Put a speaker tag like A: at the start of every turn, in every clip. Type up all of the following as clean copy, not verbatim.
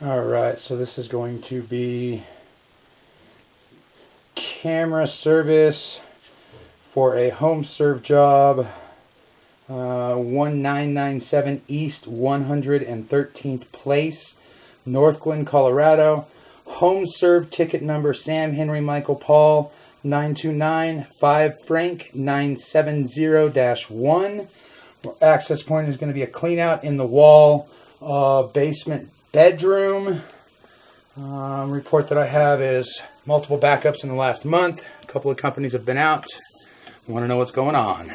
A: Alright, so this is going to be camera service for a home serve job, 1997 East 113th Place, Northglenn, Colorado. Home serve ticket number Sam Henry Michael Paul 9295 Frank 970-1. Access point is going to be a clean out in the wall basement bedroom. Report that I have is multiple backups in the last month. A couple of companies have been out. I want to know what's going on.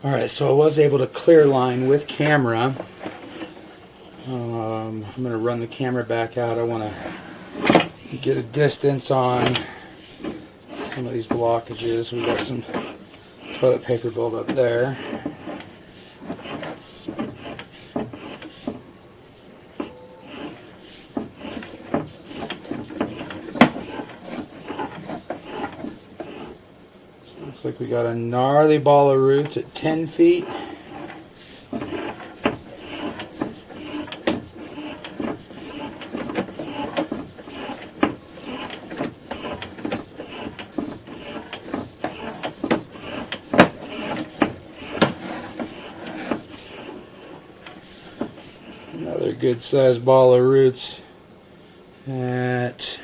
A: Alright, so I was able to clear line with camera. I'm going to run the camera back out. I want to get a distance on some of these blockages. We've got some toilet paper buildup there. Looks like we got a gnarly ball of roots at 10 feet. Another good sized ball of roots at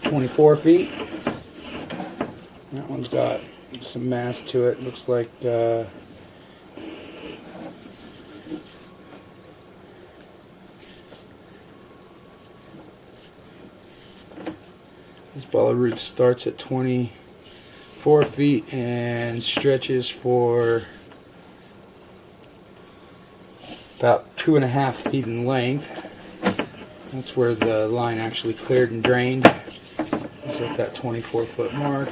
A: 24 feet. That one's got some mass to it. Looks like this ball of roots starts at 24 feet and stretches for about 2.5 feet in length. That's where the line actually cleared and drained. It's at that 24-foot mark.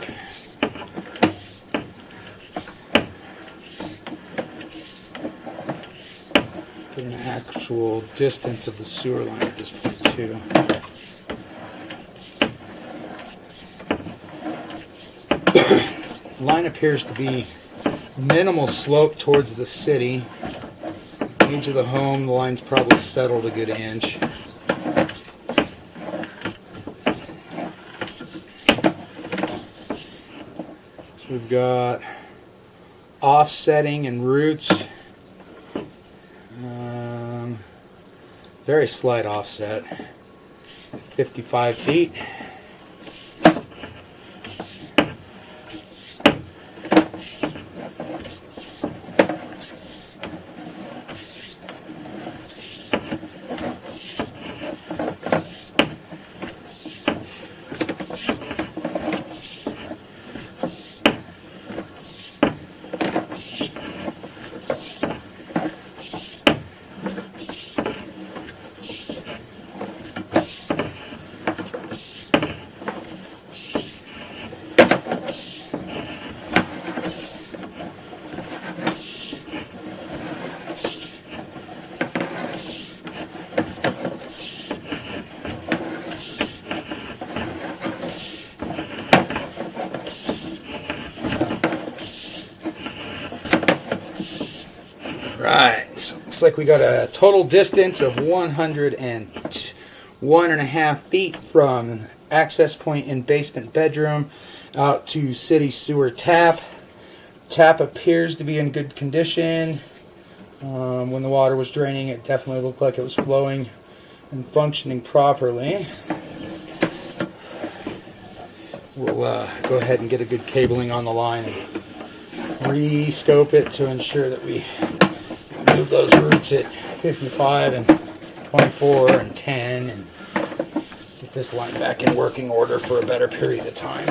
A: Get an actual distance of the sewer line at this point too. The line appears to be minimal slope towards the city. Age of the home, the line's probably settled a good inch. So we've got offsetting and roots. Very slight offset, 55 feet. Right, so looks like we got a total distance of 101.5 feet from access point in basement bedroom out to city sewer tap. Tap appears to be in good condition. When the water was draining, it definitely looked like it was flowing and functioning properly. We'll go ahead and get a good cabling on the line and re-scope it to ensure that we move those roots at 55 and 24 and 10 and get this line back in working order for a better period of time.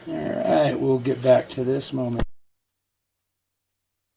A: Alright, we'll get back to this moment.